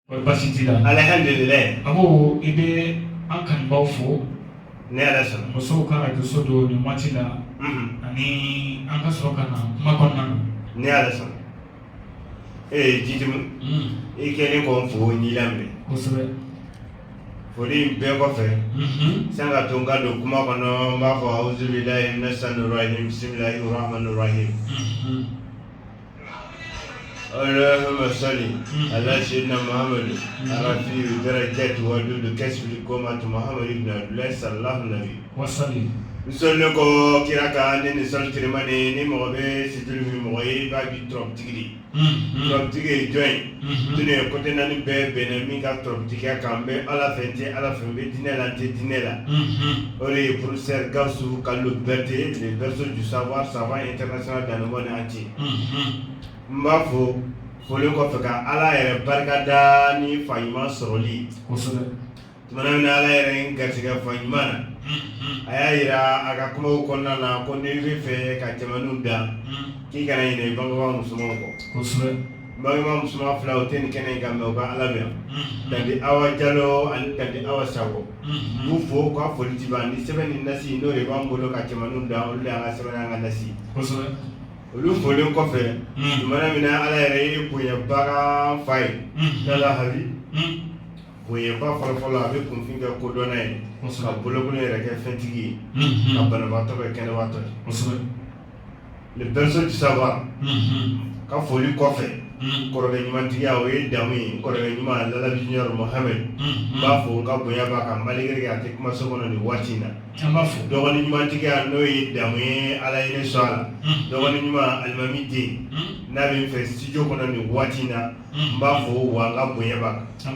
basi t'i la. Alhamdulillah. Abo i bɛ an kanubaw fo. Ne Ala sɔnna. Musow ka radio don nin waati la. Ani an ka sɔrɔ ka na kuma kɔnɔna na. Ne Ala sɔnna. Jidimu. I kɛlen k'o fo n'i laminɛ. Kosɛbɛ. Foli in bɛɛ kɔfɛ. San ka to n ka don kuma kɔnɔ n b'a fɔ awuzu bilahi mina shaitanir rajim bisimilahi rahmanir rahim. اللهم صل على سيدنا محمد رفيع درجات ودود كسب القومة محمد بن عبد الله صلى الله عليه وسلم. Misalnya ko kira kan ni sol tirimani ni mo be situl mi mo yi ba bi trop tigri. Trop tigri join. Dune ko te nani be be mi ka trop tigri kan be ala fente ala fembe dinela te dinela. Ore professeur Gaussou Kallo Berté, le berceau du savoir savant international dans le monde entier. Mbafo fole ko feka ala yɛrɛ barika da ni fayima sɔrɔli. Kosɛbɛ. Tumana min ala yɛrɛ garisɛgɛ fayima na. A y'a yira a ka kumaw kɔnɔna na ko n'i bɛ fɛ ka jamanaw da k'i kana ɲinɛ i bangebaa musomanw kɔ. Kosɛbɛ. Bangebaa musoman fila o tɛ nin kɛnɛ in kan mɛ u ka ala minɛ. Dante Awa Jalo ani Dante Awa Sako. K'u fo k'a foli ti ban ni sɛbɛn ni nasi n'o de b'an bolo ka jamanaw da olu de y'an ka sɛbɛn n'an ka nasi. Kosɛbɛ. Olu folen kɔfɛ tumana min na ala yɛrɛ ye bonyabaga fa ye n'ala habi bonyaba fɔlɔfɔlɔ a bɛ kunfin kɛ kodɔnna ye ka bolokolo yɛrɛ kɛ fɛntigi ye ka banabaatɔ kɛ kɛnɛbaatɔ ye. Le berceau du savoir ka foli kɔfɛ kɔrɔkɛ ɲumantigiya o ye damu ye kɔrɔkɛ ɲuman Lalabi Junior Mohamed n b'a fɔ n ka bonya b'a kan malgré que a tɛ kuma so kɔnɔ nin waati in na. Dɔgɔnin ɲumantigiya n'o ye damu ye ala ye ne sɔn a la. Dɔgɔnin ɲuman Alimami den n'a bɛ n fɛ studio kɔnɔ nin waati in na n b'a fɔ wa n ka bonya b'a kan.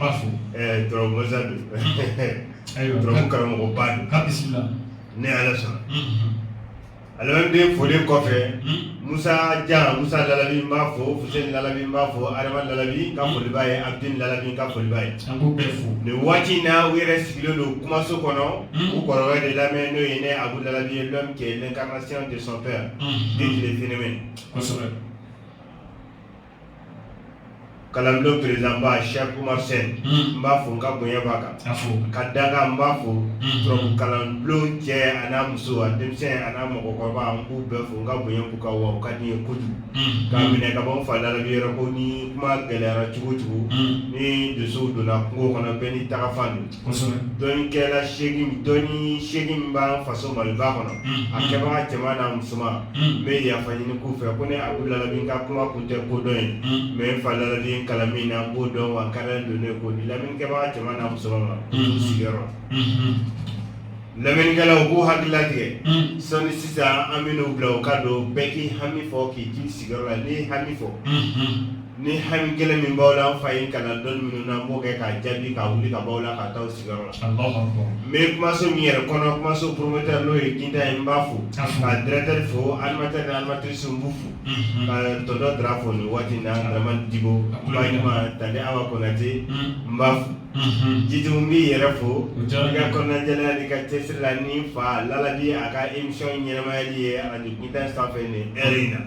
Dɔrɔgu Mɔsa don dɔrɔgu karamɔgɔba don. K'a bisimila. Ne Ala sɔnna. Alimami den folen kɔfɛ Musa Jan Musa Lalabi n b'a fɔ Fuseni Lalabi n b'a fɔ Adama Lalabi n ka foli b'a ye Abdin Lalabi n ka foli b'a ye. An b'u bɛɛ fo. Nin waati in na u yɛrɛ sigilen don kumaso kɔnɔ u kɔrɔkɛ de lamɛn n'o ye ne Abu Lalabi ye l'homme qui est l'incarnation de son père. Dieu qui le phénomène. Kosɛbɛ. Kalanbulon président ba Cheikh Oumar Sène n b'a fɔ n ka bonya b'a kan. Ka da kan n b'a fɔ turabu kalanbulon cɛ a n'a muso a denmisɛn a n'a mɔgɔkɔrɔba n b'u bɛɛ fɔ n ka bonya b'u kan wa u ka di n ye kojugu. K'a minɛ ka bɔ n fa Lalabi yɔrɔ ko ni kuma gɛlɛyara cogo cogo ni dusuw donna kungo kɔnɔ bɛɛ n'i tagafan don. Dɔnnikɛla dɔnni seegin min b'an faso Maliba kɔnɔ a kɛbaga cɛman n'a musoman n bɛ yafa ɲini k'u fɛ ko ne Abu Lalabi n ka kuma kun tɛ kodɔn ye mais n fa Lalabi kalami na n b'o dɔn wa n ka d'an don ne ko ni lamɛnnikɛbaga cɛman n'a musoman ma k'u sigiyɔrɔ. Lamɛnnikɛlaw k'u hakilila tigɛ sɔnni sisan an bɛn'u bila u ka don bɛɛ k'i hami fɔ k'i jigi sigiyɔrɔ la n'i ye hami fɔ ni hami gɛlɛn min b'aw la an fa ye kalan dɔnni minnu na n b'o kɛ k'a jaabi k'a wuli ka b'aw la ka taa aw sigiyɔrɔ la. N bɛ kumaso min yɛrɛ kɔnɔ kumaso promoteur n'o ye Kinta ye n b'a fo ka directeur fo animateur ni animatrice n b'u fo ka tonton Dra fo nin waati in na Dramani Dibo ba ɲuman Tande Awa Konate n b'a fo. Jidimu n b'i yɛrɛ fo i ka kɔnɔnajɛlenya n'i ka cɛsiri la ni n fa Lalabi a ka émission ɲɛnamayali ye radio Kinta sanfɛ nin heure in na.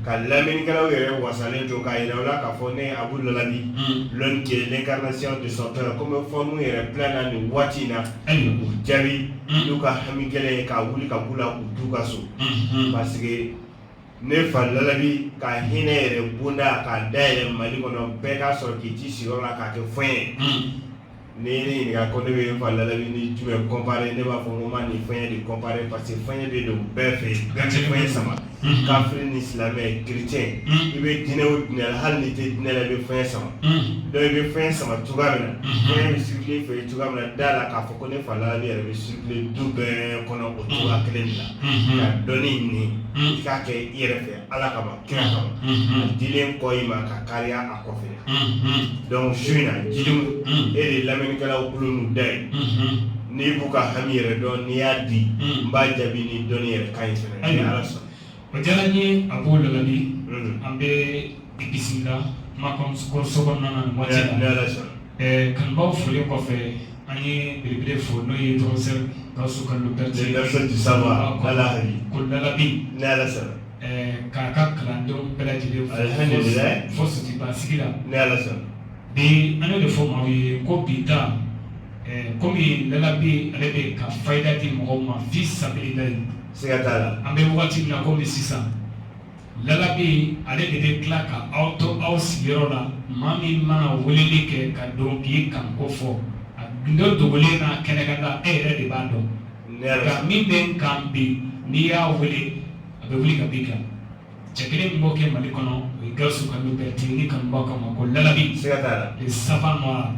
Ka lamɛnnikɛlaw yɛrɛ wasalen to k'a yira u la k'a fɔ ne Abu Lalabi l'homme qui est l'incarnation de son père comme fɔ n'u yɛrɛ bila na nin waati in na u jaabi n'u ka hami gɛlɛn ye k'a wuli ka b'u la k'u t'u ka so parce que ne fa Lalabi ka hinɛ yɛrɛ bonda k'a dayɛlɛ Mali kɔnɔ bɛɛ k'a sɔrɔ k'i t'i sigiyɔrɔ la k'a kɛ fɛn ye. Ni ne ɲininka ko ne bɛ n fa Lalabi ni jumɛn comparer ne b'a fɔ n ko ma nin fɛn de comparer parce que fɛn de don bɛɛ fɛ bɛɛ tɛ fɛn sama kafiri ni silamɛ chrétien i bɛ diinɛ o diinɛ la hali ni tɛ diinɛ la i bɛ fɛn sama donc i bɛ fɛn sama cogoya min na fɛn bɛ circuler fɛ cogoya min na da la k'a fɔ ko ne fa Lalabi yɛrɛ bɛ circuler du bɛɛ kɔnɔ o cogoya kelen de la ka dɔnni ɲini i k'a kɛ i yɛrɛ fɛ Ala kama kira kama a dilen kɔ i ma ka kariya a kɔfɛ donc su in na Jidimu e de lamɛnnikɛlaw kulo n'u da ye n'i b'u ka hami yɛrɛ dɔn n'i y'a di n b'a jaabi ni dɔnni yɛrɛ ka ɲi fɛnɛ ni Ala sɔnna. O diyara n ye Abu Lalabi an bɛ i bisimila kuma so kɔnɔna na nin waati la. Ni Ala sɔnna. Kanubaw folen kɔfɛ an ye belebele fo n'o ye professeur Gaussou Kallo Berté. Le berceau du savoir ko Lalabi. Ni Ala sɔnna. K'a ka kalandenw bɛɛ lajɛlen fo fo Sotiba sigi la. Ni Ala sɔnna. bi an y'o de fɔ maaw ye ko bi ta komi lalabi ale bɛ ka fayida di mɔgɔw ma fi sabilillahi siga t'a la an bɛ wagati min na komi sisan lalabi ale de bɛ tila ka aw to aw sigiyɔrɔ la maa min mana weleli kɛ ka dɔnkili kanko fɔ a gundo dogolen n'a kɛnɛkanda e yɛrɛ de b'a dɔn nka min bɛ n kan bi n'i y'a wele a bɛ wuli ka b'i kan cɛ kelen min b'o kɛ Mali kɔnɔ o ye Gawusu Kalibɛriti ni kanubaw kama ko lalabi siga t'a la le savant noir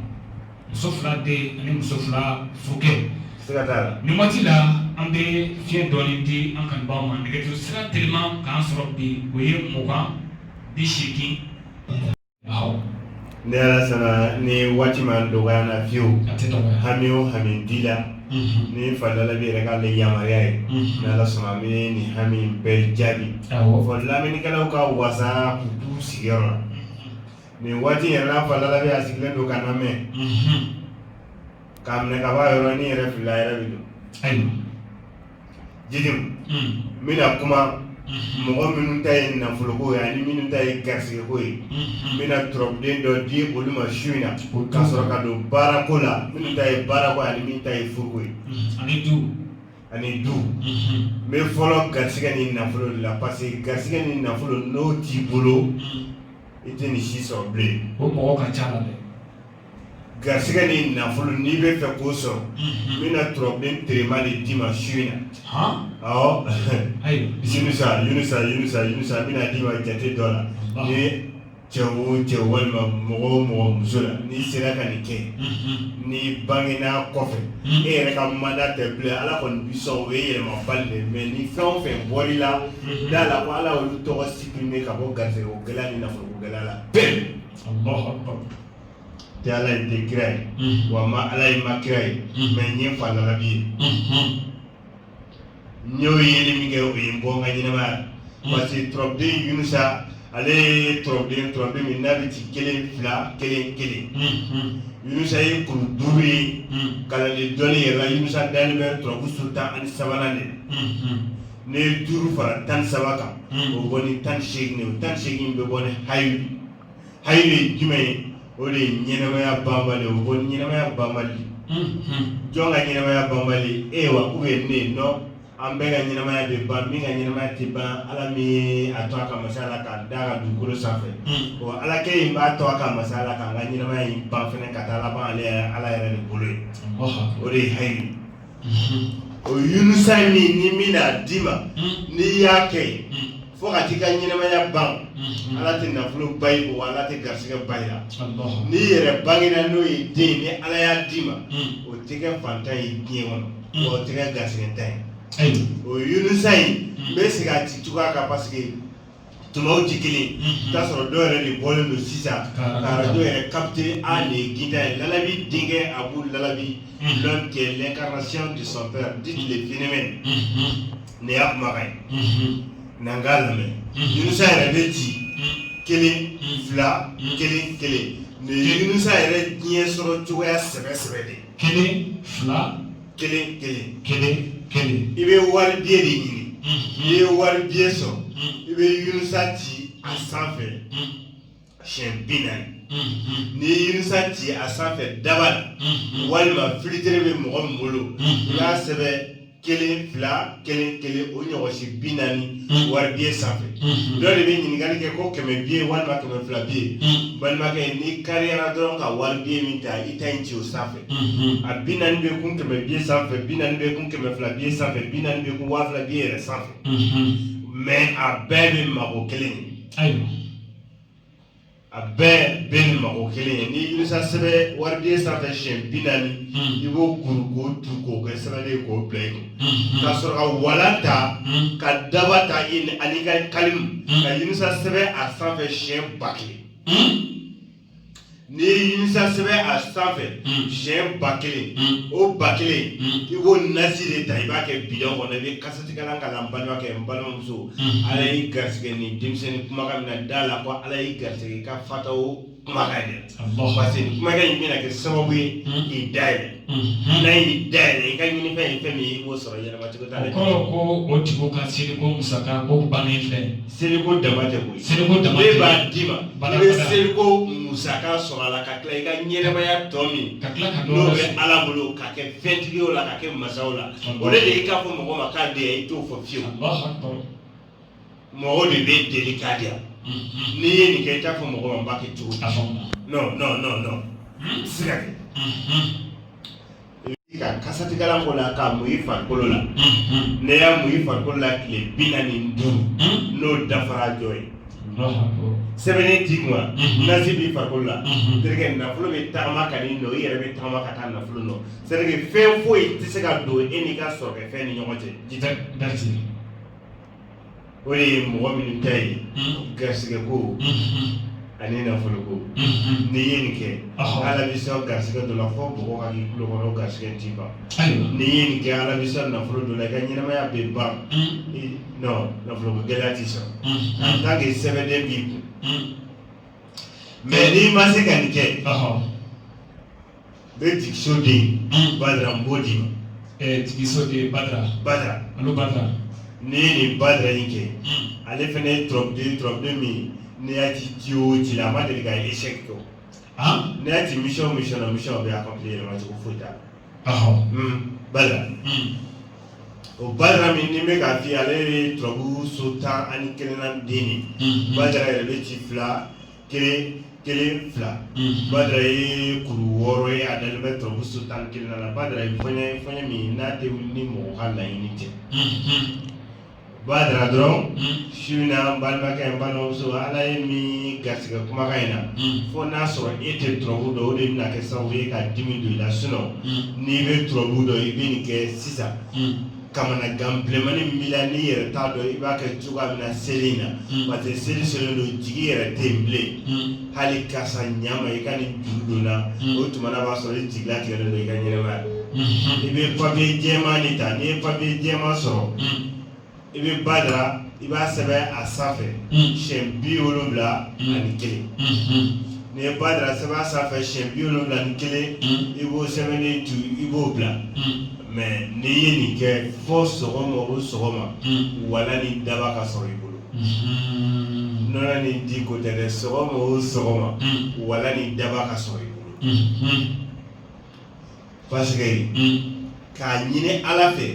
muso fila den ani muso fila furukɛ siga t'a la nin waati la an bɛ fiɲɛ dɔɔni di an kanubaw ma nɛgɛjuru sira teliman k'an sɔrɔ bi o ye 20 80 awɔ ni Ala sɔnna ni waati ma dɔgɔya n na fiyewu a tɛ dɔgɔya hami o hami di la ni fa lalabi yɛrɛ k'ale yamaruya ye ni Ala sɔnna an bɛ nin hami bɛɛ jaabi awɔ fɔ lamɛnnikɛlaw ka wasa k'u t'u sigiyɔrɔ la nin waati yɛrɛ la fa lalabi a sigilen don ka na mɛn k'a minɛ ka bɔ a yɔrɔ ni yɛrɛ filila a yɛrɛ bɛ don ayiwa jidim n bɛna kuma mɔgɔ minnu ta ye nafoloko ye ani minnu ta ye garisigɛko ye n bɛna tɔrɔbuden dɔ di olu ma su in na ka sɔrɔ ka don baarako la minnu ta ye baarako ani minnu ta ye furuko ye ani du n bɛ fɔlɔ garisigɛ ni nafolo de la parce que garisigɛ ni nafolo n'o t'i bolo i tɛ nin si sɔrɔ bilen o mɔgɔ ka ca la dɛ garisigɛ ni nafolo n'i bɛ fɛ k'o sɔrɔ n bɛna tɔrɔbuden terema de d'i ma su in na awɔ Yunusa n bɛna d'i ma jate dɔ la ni cɛ o cɛ walima mɔgɔ o mɔgɔ muso la n'i sera ka nin kɛ n'i bangena kɔfɛ e yɛrɛ ka manda tɛ bilen Ala kɔni bi sɔn o ye yɛlɛmabali de mais ni fɛn o fɛn bɔr'i la da la ko Ala olu tɔgɔ supprimer ka bɔ garisigɛko gɛlɛya ni nafoloko gɛlɛya la pewu tɛ Ala ye tɛ kira ye wa ma Ala ye ma kira ye mais n ye fa lalabi ye n y'o yeli min kɛ o ye n bɔ n ka ɲɛnamaya parce que tɔrɔbuden Yunusa ale ye tɔrɔbuden min n'a bɛ ci 1 2 1 1 Yunusa ye kuru 5 ye kalanden dɔnni yɛrɛ la Yunusa dalen bɛ tɔrɔbu su 13nan de ne ye 5 fara 13 kan o bɔ ni 18 ye o 18 bɛ bɔ ni hayilu ye jumɛn ye o de ye ɲɛnamaya banbali o bɔ ni ɲɛnamaya banbali jɔn ka ɲɛnamaya banbali e wa ou bien ne non an bɛɛ ka ɲɛnamaya bɛ ban min ka ɲɛnamaya tɛ ban Ala min a to a ka masaya la k'a da ka dugukolo sanfɛ wa Ala kɛ in b'a to a ka masaya la k'an ka ɲɛnamaya in ban fɛnɛ ka taa laban Ala yɛrɛ de bolo ye o de ye hayilu o Yunusa ni min n'a d'i ma n'i y'a kɛ fo ka t'i ka ɲɛnamaya ban Ala tɛ nafolo ba ye o Ala tɛ garisigɛ ba ye la n'i yɛrɛ bangena n'o ye den ni Ala y'a d'i ma o tɛ kɛ fantan ye diɲɛ kɔnɔ o tɛ kɛ garisigɛtan ye o Yunusa in n bɛ segin a ci cogoya kan parce que tumaw tɛ kelen i t'a sɔrɔ dɔw yɛrɛ de bɔlen don sisan ka radio yɛrɛ capter nin ye Ginta ye Lalabi denkɛ Abu Lalabi l'homme qui est l'incarnation de son père dites le phénomène nin y'a kumakan ye n'an k'a lamɛn Yunusa yɛrɛ bɛ ci 1 2 1 1 nin ye Yunusa yɛrɛ diɲɛ sɔrɔ cogoya sɛbɛ de 1 2 1 i bɛ wari biye de ɲini n'i ye wari biye sɔrɔ i bɛ Yunusa ci a sanfɛ siɲɛ 40 n'i ye Yunusa ci a sanfɛ daba la walima filitere bɛ mɔgɔ min bolo i y'a sɛbɛn 1 2 1 1 o ɲɔgɔn si 40 wari biye sanfɛ dɔ de bɛ ɲininkali kɛ ko 100 biye walima 200 biye balimakɛ n'i kariyara dɔrɔn ka wari biye min ta i ta in ci o sanfɛ a 40 bɛ kun 100 biye sanfɛ 40 bɛ kun 200 biye sanfɛ 40 bɛ kun 2000 biye yɛrɛ sanfɛ mais a bɛɛ bɛ mako kelen ye a bɛɛ bɛ ni mako kelen ye ni Yunusa sɛbɛn wari biye sanfɛ siɲɛ 40 i b'o kuru k'o tu k'o kɛ sɛbɛnlen ye k'o bila i kun ka sɔrɔ ka walan ta ka daba ta ani ka kalimu ka Yunusa sɛbɛn a sanfɛ siɲɛ 1000 n'i ye Yunusa sɛbɛn a sanfɛ siɲɛ 1000 o 1000 i b'o nasi de ta i b'a kɛ bidon kɔnɔ i bɛ kasɛtikalan k'a la n balimakɛ n balimamuso Ala y'i garisɛgɛ nin denmisɛnnin kumakan min na da la ko Ala y'i garisɛgɛ i ka fata o kumakan de parce que kumakan in bɛna kɛ sababu ye k'i dayɛlɛ n'a y'i dayɛlɛ i ka ɲini fɛn ye fɛn min ye i b'o sɔrɔ yɛlɛmacogo t'a la. o kɔrɔ ko o tigiw ka seliko musaka ko bannen filɛ. seliko dama tɛ koyi. seliko dama tɛ. ne b'a d'i ma i bɛ seliko musaka sɔrɔ a la ka tila i ka ɲɛnɛmaya tɔ min. ka tila ka dɔ n'o bɛ ala bolo ka kɛ fɛntigi o la ka kɛ masaw la o de ye i k'a fɔ mɔgɔ ma k'a di yan i t'o fɔ fiyewu. mɔgɔw de bɛ deli k'a di yan. n'i ye nin kɛ i t'a fɔ mɔgɔ ma n b'a kɛ cogo di. non se ka kɛ. i ka kasatigɛlan ko la k'a mun i farikolo la. ne y'a mun i farikolo la tile 45 n'o dafara jɔ ye. sɛbɛnni di kuma nasi b'i farikolo la. terikɛ nafolo bɛ tagama ka n'i nɔ i yɛrɛ bɛ tagama ka taa nafolo nɔ c'est à dire fɛn foyi tɛ se ka don e n'i ka sɔrɔkɛfɛn ni ɲɔgɔn cɛ. o de ye mɔgɔ minnu ta ye garisɛgɛ ko ani nafolo ko n'i ye nin kɛ ala bɛ sɔn garisɛgɛ dɔ la fɔ mɔgɔ ka k'i tulo kɔnɔ o garisɛgɛ t'i ban n'i ye nin kɛ ala bɛ sɔn nafolo dɔ la i ka ɲɛnamaya bɛ ban non nafolo ko gɛlɛya t'i sɔrɔ en tant que sɛbɛnden b'i kun mais n'i ma se ka nin kɛ bɛ jigiso den Badara n b'o d'i ma. jigiso den Badara alo Badara. n'i ye nin Badara in kɛ ale fana ye tɔrɔden min n'i y'a ci ci o ci la a ma deli ka échec kɛ n'i y'a ci mission na mission bɛ accomplir yɛlɛmacogo foyi t'a la. Badara o Badara min ni bɛ k'a f'i ye ale ye turabu so 11 na den de Badara yɛrɛ bɛ ci 2 1 2 Badara ye kuru 6 ye a dalen bɛ turabu so 11 na la Badara ye fɔɲɛ min n'a tɛ wuli ni mɔgɔ ka laɲini tɛ. Badara dɔrɔn su in na n balimakɛ n balimamuso ala ye min garisɛgɛ kumakan in na fo n'a sɔrɔ e tɛ turabu dɔn o de bɛna kɛ sababu ye ka dimi don i la sinon n'i bɛ turabu dɔn i bɛ nin kɛ sisan kamanagan bilenmani min b'i la n'i yɛrɛ t'a dɔn i b'a kɛ cogoya min na seli in na parce que seli selen don jigi yɛrɛ tɛ yen bilen hali karisa ɲama i ka nin juru donna o tuma na b'a sɔrɔ i jigila tigɛlen don i ka ɲɛnɛmaya i bɛ papiye jɛman de ta n'i ye papiye jɛman sɔrɔ i bɛ Badara i b'a sɛbɛn a sanfɛ siɲɛ 71 n'i ye Badara sɛbɛn a sanfɛ siɲɛ 71 i b'o sɛbɛnnen tu i b'o bila mais n'i ye nin kɛ fɔ sɔgɔma o sɔgɔma wala ni daba ka sɔrɔ i bolo nɔnɔ ni di ko tɛ dɛ sɔgɔma o sɔgɔma wala ni daba ka sɔrɔ i bolo parce que k'a ɲini ala fɛ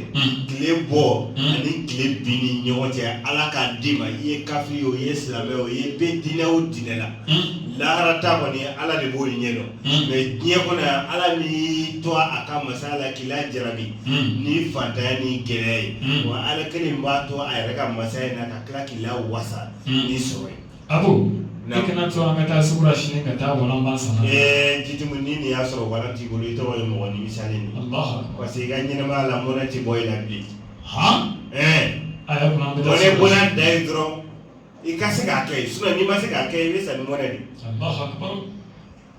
tile bɔ ani tile bin ni ɲɔgɔn cɛ ala k'a d'i ma i ye kafiri o i ye silamɛ o i ye bɛɛ diinɛ o diinɛ la lahara ta kɔni ala de b'o ɲɛ dɔn mais diɲɛ kɔnɔ yan ala n'i to a ka masaya la k'i lajarabi ni fantanya ni gɛlɛya ye wa ala kelen b'a to a yɛrɛ ka masaya in na ka tila k'i lawasa ni sɔrɔ ye. Abu i kana to an ka taa sugu la sini ka taa walan ban sana. Jitimu ni nin y'a sɔrɔ walan t'i bolo i tɔgɔ ye mɔgɔ nimisalen de. Parce que i ka ɲɛnamaya la mɔnɛ tɛ bɔ i la bilen. Mɔnɛ bɔla da ye dɔrɔn i ka se k'a kɛ sinon n'i ma se k'a kɛ i bɛ sa ni mɔnɛ de.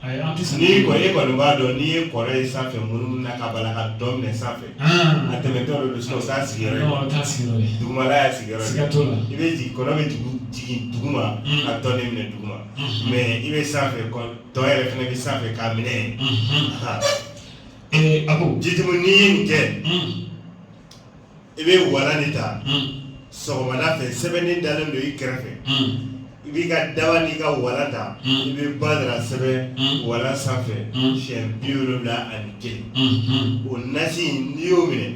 N'i kɔni b'a dɔn n'i ye kɔrɔ ye sanfɛ munumunu na ka bala ka dɔ minɛ sanfɛ a tɛmɛtɔ de don sinon t'a sigiyɔrɔ ye dugumala y'a sigiyɔrɔ ye i bɛ jigin kɔnɔ bɛ jigin duguma ka dɔ de minɛ duguma mais i bɛ sanfɛ tɔ yɛrɛ fana bɛ sanfɛ k'a minɛ Abu jitimu n'i ye nin kɛ i bɛ walan de ta sɔgɔmada fɛ sɛbɛnni dalen don i kɛrɛfɛ i b'i ka daba n'i ka walan ta i bɛ Badara sɛbɛn walan sanfɛ siɲɛ 71 o nasi in n'i y'o minɛ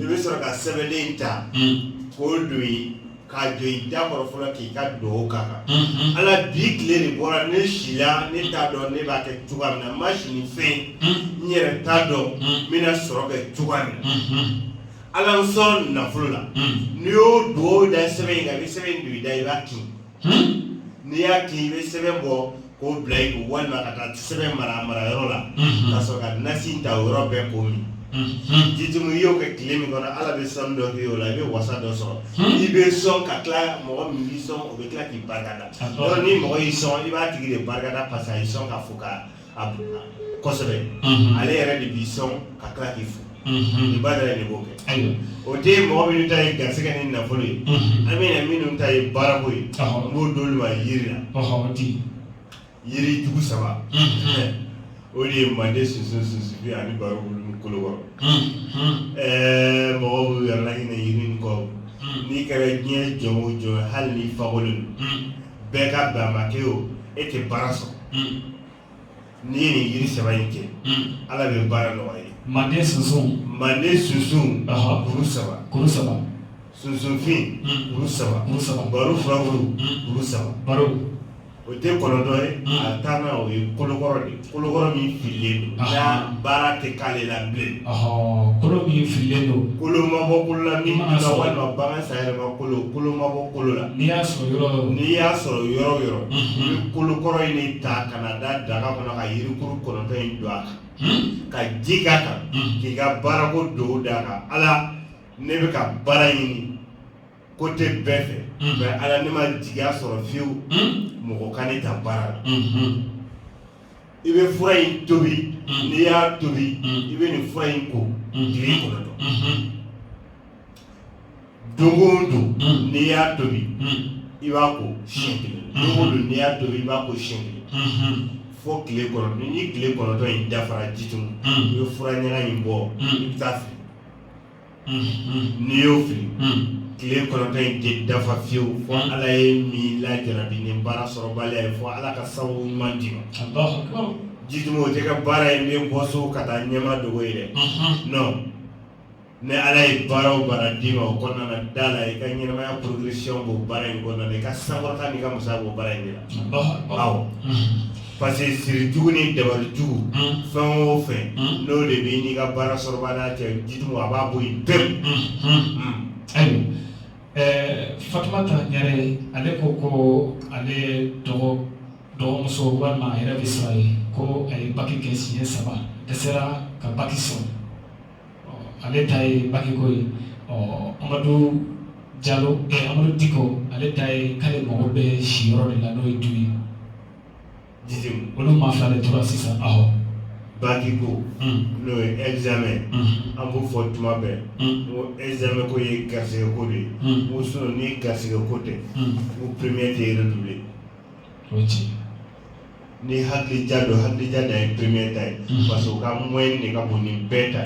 i bɛ sɔrɔ ka sɛbɛnlen ta k'o don ye k'a jɔ i da kɔrɔ fɔlɔ k'i ka dugawu k'a kan ala bi tile de bɔra ne si la ne t'a dɔn ne b'a kɛ cogoya min na n ma si ni fɛn n yɛrɛ t'a dɔn n bɛna sɔrɔ kɛ cogoya min na ala n sɔn nafolo la n'i y'o dugawu da sɛbɛn in kan i bɛ sɛbɛn in don i da i b'a kin n'i y'a kin i bɛ sɛbɛn bɔ k'o bila i kun walima ka taa sɛbɛn mara yɔrɔ la ka sɔrɔ ka nasi in ta o yɔrɔ bɛɛ k'o min jitimu i y'o kɛ tile min kɔnɔ ala bɛ sɔnni dɔ k'i o la i bɛ wasa dɔ sɔrɔ i bɛ sɔn ka tila mɔgɔ min b'i sɔn o bɛ tila k'i barikada yɔrɔ ni mɔgɔ y'i sɔn i b'a tigi de barikada parce que a y'i sɔn ka fo ka kosɛbɛ ale yɛrɛ de b'i sɔn ka tila k'i fo ni Badara de b'o kɛ o tɛ mɔgɔ minnu ta ye garisɛgɛ ni nafolo ye an bɛ na minnu ta ye baarako ye n b'o d'olu ma yiri la yiri jugu saba o de ye mande sunsun ani baro wulu kolokɔrɔ mɔgɔw b'u yɛrɛ laɲinɛ yiri nin kɔ n'i kɛra diɲɛ jɔn o jɔn hali n'i fagolen don bɛɛ ka bɛn a ma k'e o e tɛ baara sɔrɔ n'i ye nin yiri saba in kɛ ala bɛ baara nɔgɔya ye mande sunsun kuru saba sunsunfin kuru saba baro furaburu kuru saba o tɛ kɔnɔntɔn ye a taa na o ye kolokɔrɔ de kolokɔrɔ min fililen don n'a baara tɛ k'ale la bilen kolo min fililen don kolo ma bɔ kolo la ni mana walima bagan san yɛrɛ ma kolo ma bɔ kolo la n'i y'a sɔrɔ yɔrɔ i bɛ kolokɔrɔ in de ta ka na da daga kɔnɔ ka yirikuru kɔnɔntɔn in don a kan ka ji k'a kan k'i ka baarako don d'a kan ala ne bɛ ka baara ɲini côté bɛɛ fɛ mais ala ne ma jigiya sɔrɔ fiyewu mɔgɔ ka ne ta baara la i bɛ fura in tobi n'i y'a tobi i bɛ nin fura in ko tile kɔnɔntɔn don o don n'i y'a tobi i b'a ko siɲɛ kelen don o don n'i y'a tobi i b'a ko siɲɛ kelen fo tile kɔnɔntɔn ni tile kɔnɔntɔn in dafara jitunu i bɛ fura ɲaga in bɔ i bɛ taa fili n'i y'o fili tile kɔnɔntɔn in tɛ dafa fiyewu fo ala ye min lajarabi ni baara sɔrɔbaliya ye fo ala ka sababu ɲuman d'i ma jituma o tɛ ka baara in bɛ bɔ so ka taa ɲɛma dogo ye dɛ non ni ala ye baara o baara d'i ma o kɔnɔna na da la i ka ɲɛnamaya progression b'o baara in kɔnɔna na i ka sankɔrɔta n'i ka musaka b'o baara in de la awɔ parce que siri jugu ni dabali jugu fɛn o fɛn n'o de bɛ n'i ka baara sɔrɔbaliya cɛ jituma a b'a bɔ yen pewu ayiwa Fatumata Ɲare ale ko ale dɔgɔmuso walima a yɛrɛ bɛ sira ye ko a ye baki kɛ siɲɛ 3 dɛsɛra ka baki sɔrɔ ale ta ye baki ko ye Amadu Diko ale ta ye k'ale mago bɛ siyɔrɔ de la n'o ye du ye olu maa fila de tora sisan baki ko n'o ye examen an b'o fɔ tuma bɛɛ ko examen ko ye garisɛgɛ ko de ye ko sinon ni garisɛgɛ ko tɛ ko premier tɛ redoubler ni hakilija don hakilija dan ye premier ta ye parce que o ka moyenne de ka bon ni bɛɛ ta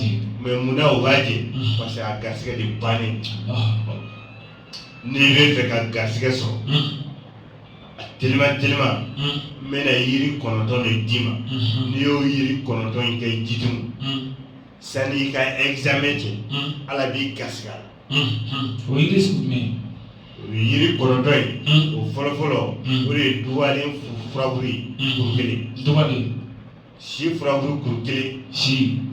ye mais munna o b'a jɛ parce que a garisɛgɛ de bannen n'i bɛ fɛ ka garisɛgɛ sɔrɔ telima n bɛna yiri 9 de d'i ma n'i y'o yiri 9 in kɛ jitumu sani i ka examen cɛ ala b'i garisɛgɛ a la o yiri sugu jumɛn o ye yiri 9 in o fɔlɔfɔlɔ o de ye duwalen furaburu ye kuru kelen si furaburu kuru kelen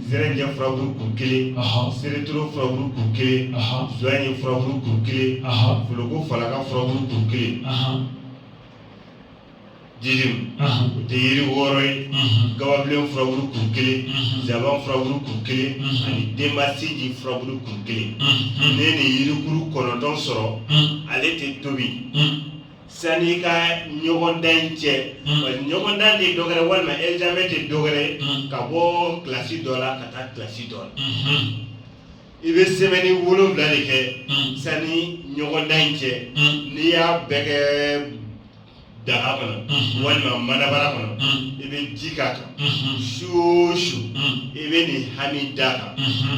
zɛrɛnjɛ furaburu kuru kelen seretoro furaburu kuru kelen zuwanye furaburu kuru kelen foloko falaka furaburu kuru kelen jidim o tɛ yiri 6 ye gababilen furaburu kuru kelen zaban furaburu kuru kelen ani denbasiji furaburu kuru kelen ne ni yirikuru 9 sɔrɔ ale tɛ tobi sani i ka ɲɔgɔndan in cɛ ɲɔgɔndan tɛ dɔwɛrɛ walima examen tɛ dɔwɛrɛ ka bɔ kilasi dɔ la ka taa kilasi dɔ la i bɛ semaine 7 de kɛ sani ɲɔgɔndan in cɛ n'i y'a bɛɛ kɛ daga kɔnɔ walima manabara kɔnɔ i bɛ ji k'a kan su o su i bɛ nin hami d'a kan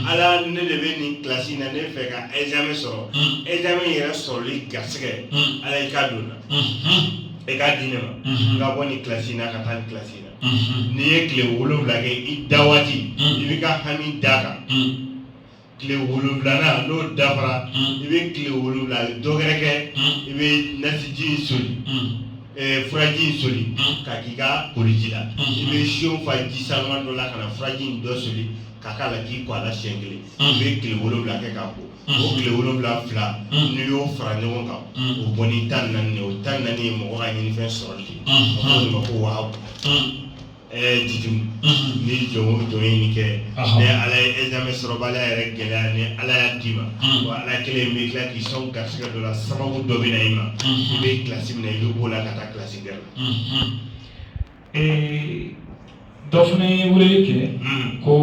ala ne de bɛ nin kilasi in na ne fɛ ka examen sɔrɔ examen yɛrɛ sɔrɔli garisɛgɛ ala i k'a don na i k'a di ne ma n ka bɔ nin kilasi in na ka taa nin kilasi in na n'i ye tile 7 kɛ i da waati i bɛ ka hami d'a kan tile 7nan n'o dafara i bɛ tile 7 a bɛ dɔ wɛrɛ kɛ i bɛ nasiji in soli furaji in soli ka k'i ka koliji la i bɛ siyon fa ji sanuman dɔ la ka na furaji in dɔ soli ka k'a la k'i ko a la siɲɛ 1 i bɛ tile 7 kɛ k'a ko o tile 7 fila n'i y'o fara ɲɔgɔn kan o bɔ ni 14 ye o 14 ye mɔgɔ ka ɲinifɛn sɔrɔli de ye o de ma ko wahabu jitum ni jɔn o jɔn ye nin kɛ ni ala ye examen sɔrɔbaliya yɛrɛ gɛlɛya ni ala y'a d'i ma wa ala kelen bɛ tila k'i sɔn garisɛgɛ dɔ la sababu dɔ bɛ na i ma i bɛ kilasi minɛ i bɛ b'o la ka taa kilasi gɛrɛ la. dɔ fana ye weleli kɛ ko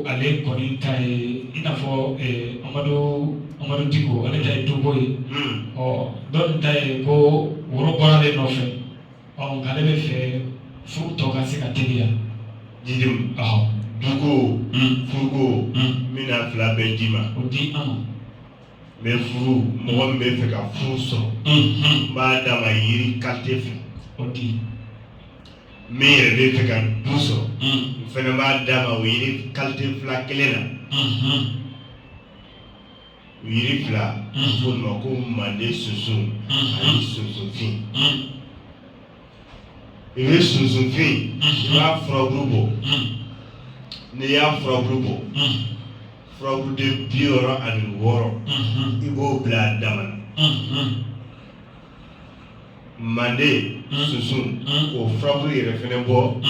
ale kɔni ta ye i n'a fɔ Amadu Diko ale ta ye Togo ye dɔ ta ye ko woro bɔra ale nɔfɛ On va aller faire fou toka se kateria. Didim. Ah. Dugo. Fugo. Mina fla bendima. Odi ama. Me furu. Mo me fe ka furu so. Ba da ma yiri kate fu. Odi. Me re fe ka duso. Fena ba da ma yiri kate fla kelena. Yiri fla. Fo no ko mande susu. Ai susu fin. Iwe susu fin. Wa fro grupo. Ni ya fro grupo. Fro de bioro and woro. Ibo bla damana. Mande susu ko fro gru refene bo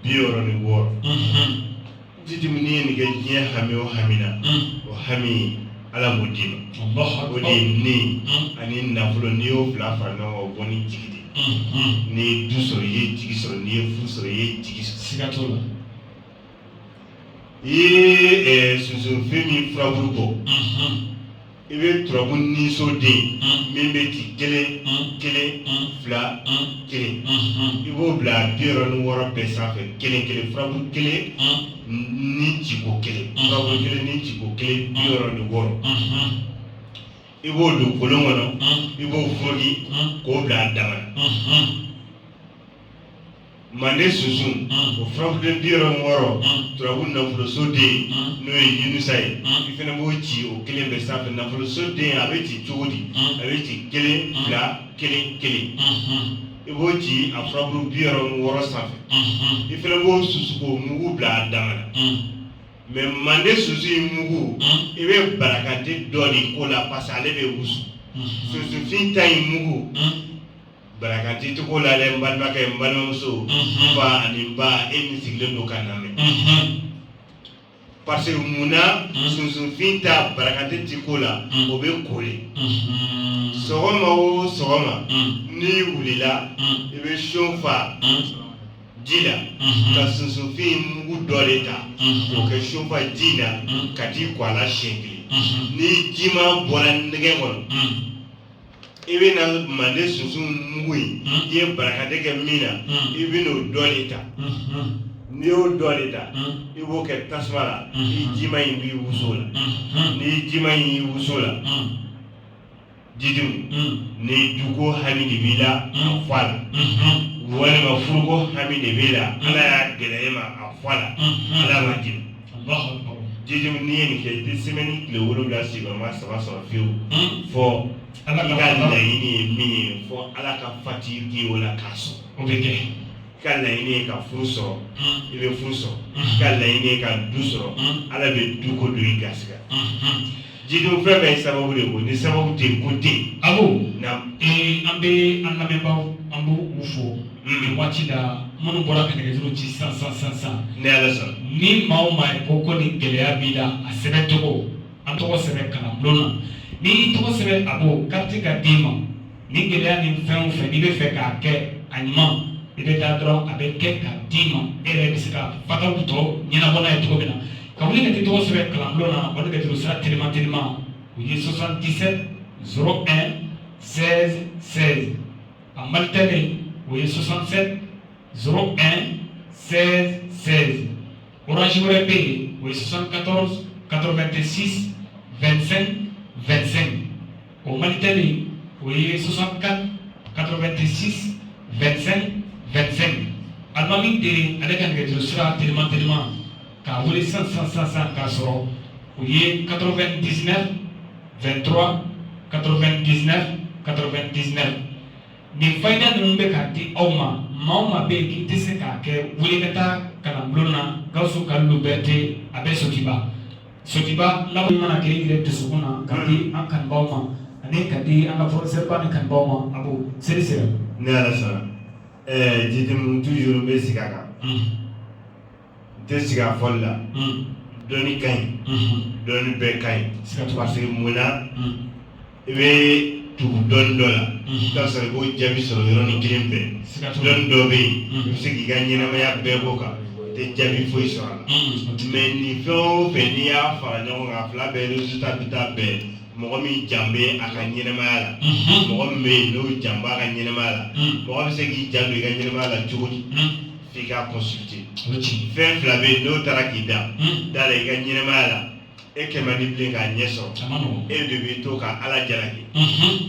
bioro ni woro. Didi mni ni ge hami o hamina. O hami ala modima. Allah odi ni ani nafulo ni o bla fa na o boni jigidi. Ni dusoro ye jigisoro ni fusoro ye jigisoro sigatola. Susu femi frabuko. Ibe trobu ni so de. Membe ti kele fla kele. Ibo bla biero no woro pesa fe kele frabu kele ni jiko kele. Frabu kele ni jiko kele biero no woro. Ibo do kolongono. Ibo frogi ko bla dama. Mande susu o frabu de biero woro. Trobu na fro so de no yunusai. Ifena bo chi o kele be sa fe na fro so de abeti chodi. Abeti kele bla kele. Ibo chi a frabu biero woro sa fe. Ifena bo susu ko mugu bla dama. Me mande susu mugu ibe barakati doni ko la pasale be wusu. Susu finta mugu barakati to ko la le mbalma kay mbalma so ba ani ba eni sigle do kaname. Parce que muna susu finta barakati tikola obe kole. Sogoma ni wulila ibe shofa dila ka susu fin mugu doleta o ke shofa dila kati kwala shengli ni jima bola ndege mon ibe na mande susu mugu ye barakati ke mina ibe no doleta ni o doleta ibo ke tasmara ni jima yi wusola ni jima yi wusola didim ni dugo hamidi bila afala walima furugo hamidi bila ala ya gelema afala ala majim Allah akbar didim ni ni ke de semeni le wolo la siba ma saba so fiu fo ala ka la ini mi fo ala ka fati ki wala kaso obeke kala ini ka furuso ibe furuso kala ini ka dusoro ala be dugo do igasiga jidu febe sababu de ko ni sababu te kote abu na ambe anamemba ambu ufo wachi da munu bora ka nege zuru ci san ne ala sa ni mauma ko ni gelea bila asebe togo anto sebe kana blona ni to sebe abu katika dima ni gelea ni fen fe ni be fe ka ke anima ibe da dro abe ke ka dima ere bisika fata to nyina bona e to bina Kawli que tu se ve clamblona, on que tu seras tellement. 77 01 16 16. En Maltais, 67 01 16 16. Orange Europé, 74 86 25 25. Au Maltais, 64 86 25 25. Almami de avec un que tu seras tellement. Ka wuli san ka sɔrɔ u ye 99 23 99 99 nin fayida ninnu bɛ ka di aw ma maa o maa bɛ yen k'i tɛ se k'a kɛ wuli ka taa kalanbulon na Gawusu ka Liberté a bɛ Sotiba laban mana kɛ i yɛrɛ dusukun na ka di an kanubaw ma ani ka di an ka professeur ba ni kanubaw ma a b'o seri sera. Ne ala sɔnna jidimu toujours bɛ sigi a kan. Te siga folla doni kain doni be kain parce que muna ibe tu don dola ta sare go jabi soro yoni kilimbe don dobe sigi ganyina ma ya be boka te jabi foi soro mais ni fo fe ni ya fa no nga fla be résultat bita be mɔgɔ min janbe a ka ɲɛnɛmaya la mɔgɔ min bɛ yen n'o janba a ka ɲɛnɛmaya la mɔgɔ bɛ se k'i janto i ka ɲɛnɛmaya la cogo di f'i k'a consulter fɛn fila bɛ yen n'o taara k'i da la i ka ɲɛnɛmaya la e kɛmɛ ni bilen k'a ɲɛ sɔrɔ e de bɛ to ka Ala jalaki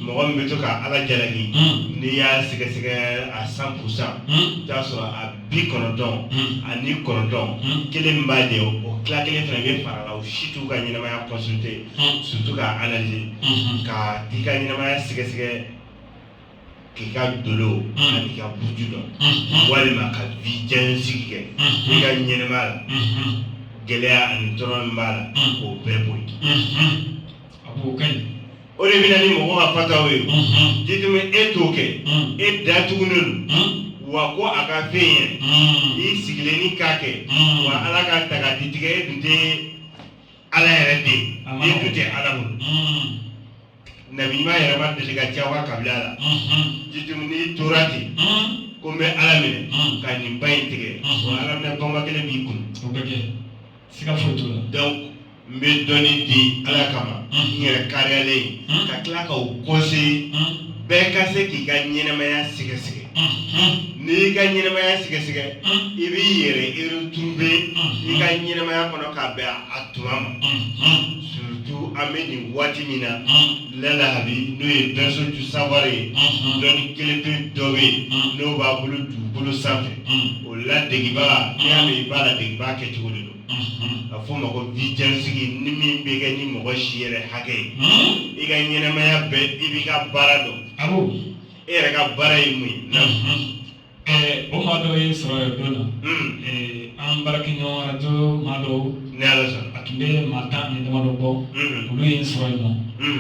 mɔgɔ min bɛ to ka Ala jalaki n'i y'a sɛgɛsɛgɛ a 100% i t'a sɔrɔ a 99 kelen min b'a jɛ o tila kelen fana bɛ fara la o si t'u ka ɲɛnɛmaya consulter surtout k'a analyser ka t'i ka ɲɛnɛmaya sɛgɛsɛgɛ k'i ka dolo ani ka buju dɔn walima ka vie jɛnsigi kɛ i ka ɲɛnɛmaya la gɛlɛya ani tɔɔrɔ min b'a la k'o bɛɛ bɔ yen a b'o kɛ o de bɛ na ni mɔgɔ ka fataw ye jitumi e t'o kɛ e datugunen don wa ko a ka fɛn ye i sigilenni k'a kɛ wa Ala ka ta ka di tigɛ e dun tɛ Ala yɛrɛ den e dun tɛ Ala bolo nabi ɲuman yɛrɛ ma deli ka diya wa kabila la jitumi n'i tora ten ko n bɛ Ala minɛ ka nin ba in tigɛ wa Ala minɛ bɔnba kelen b'i kun o bɛ kɛ siga foyi t'o la donc n bɛ dɔnni di Ala kama n yɛrɛ kariyalen ka tila ka o conseiller bɛɛ ka se k'i ka ɲɛnɛmaya sɛgɛsɛgɛ n'i ka ɲɛnɛmaya sɛgɛsɛgɛ i b'i yɛrɛ retrouver i ka ɲɛnɛmaya kɔnɔ ka bɛn a tuma ma surtout an bɛ nin waati min na lalahabi n'o ye berceau du savoir ye dɔnni kelen pe dɔ bɛ yen n'o b'a bolo dugukolo sanfɛ o ladegibaga n'i y'a mɛn i b'a ladegibaga kɛcogo de don a fɔ o ma ko vie jɛnsigi ni min bɛ kɛ ni mɔgɔ si yɛrɛ hakɛ ye i ka ɲɛnɛmaya bɛɛ i b'i ka baara dɔn e yɛrɛ ka baara ye mun ye o maa dɔ ye sɔrɔ ye don na an baarakɛɲɔgɔn radio maa dɔw ni Ala sɔnna a tun bɛ maa 10 ani damadɔ bɔ olu ye n sɔrɔ yen nɔ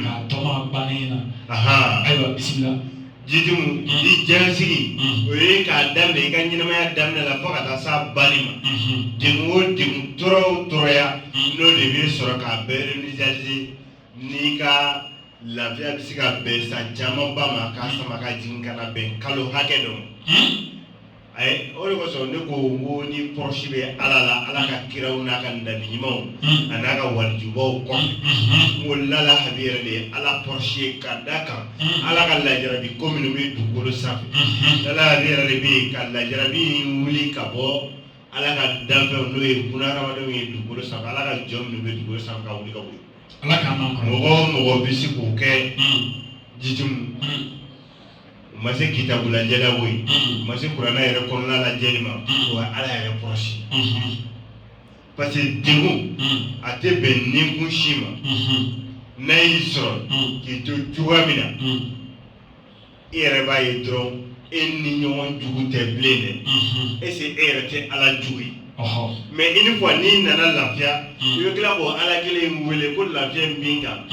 k'a tɔgɔma bannen na ayiwa bisimila jitimu i jɛnsigi o ye k'a daminɛ i ka ɲɛnɛmaya daminɛ la fo ka taa s'a banni ma degun o degun tɔɔrɔ o tɔɔrɔya n'o de bɛ sɔrɔ k'a bɛɛ réaliser n'i ka lafiya bɛ se ka bɛn san caman ba ma k'a sama ka jigin ka na bɛn kalo hakɛ dɔ ma ayi o de kosɔn ne ko n ko ni pɔrɔsi bɛ Ala la Ala ka kiraw n'a ka nabi ɲumanw a n'a ka walijubaw kɔfɛ n ko lalahabi yɛrɛ de ye Ala pɔrɔsi ye ka d'a kan Ala ka lajarabi ko minnu bɛ dugukolo sanfɛ lalahabi yɛrɛ de bɛ yen ka lajarabi in wuli ka bɔ Ala ka danfɛnw n'o ye bunahadamadenw ye dugukolo sanfɛ Ala ka jɔn minnu bɛ dugukolo sanfɛ ka wuli ka bɔ yen Ala k'an m'an kɔnɔ mɔgɔ o mɔgɔ bɛ se k'o kɛ jitimu u ma se kitabu lajɛla wo ye u ma se kuranɛ yɛrɛ kɔnɔna lajɛli ma o ye Ala yɛrɛ kɔrɔsi parce que degun a tɛ bɛn ninkun si ma n'a y'i sɔrɔ k'i to cogoya min na i yɛrɛ b'a ye dɔrɔn e ni ɲɔgɔn jugu tɛ bilen dɛ est-ce que e yɛrɛ tɛ Ala jugu ye mais une fois n'i nana lafiya i bɛ tila k'o Ala kelen in wele ko lafiya in bin kan n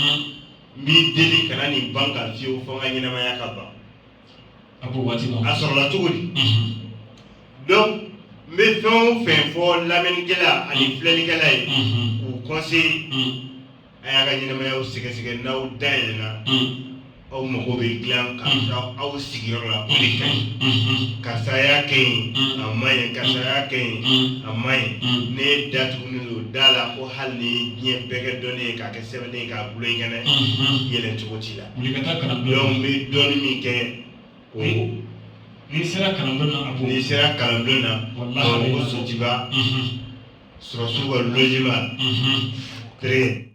b'i deli kana nin ban kan fiyewu fo n ka ɲɛnamaya ka ban a b'o waati ma a sɔrɔla cogo di donc n bɛ fɛn o fɛn fɔ lamɛnnikɛla ani filɛlikɛla ye k'u conseiller a y'a ka ɲɛnamayaw sɛgɛsɛgɛ n'aw dayɛlɛnna aw mago bɛ dilan ka aw sigiyɔrɔ la o de ka ɲi karisa y'a kɛ yen a ma ɲi karisa y'a kɛ yen a ma ɲi ne datugulen don da la ko hali ni diɲɛ bɛɛ kɛ dɔnni ye k'a kɛ sɛbɛnden ye k'a bulo in kɛnɛ yɛlɛ cogo t'i la donc n bɛ dɔnni min kɛ o n'i sera kalanbulon na a b'o n'i sera kalanbulon na ko sotiba sɔrɔsiw ka logement très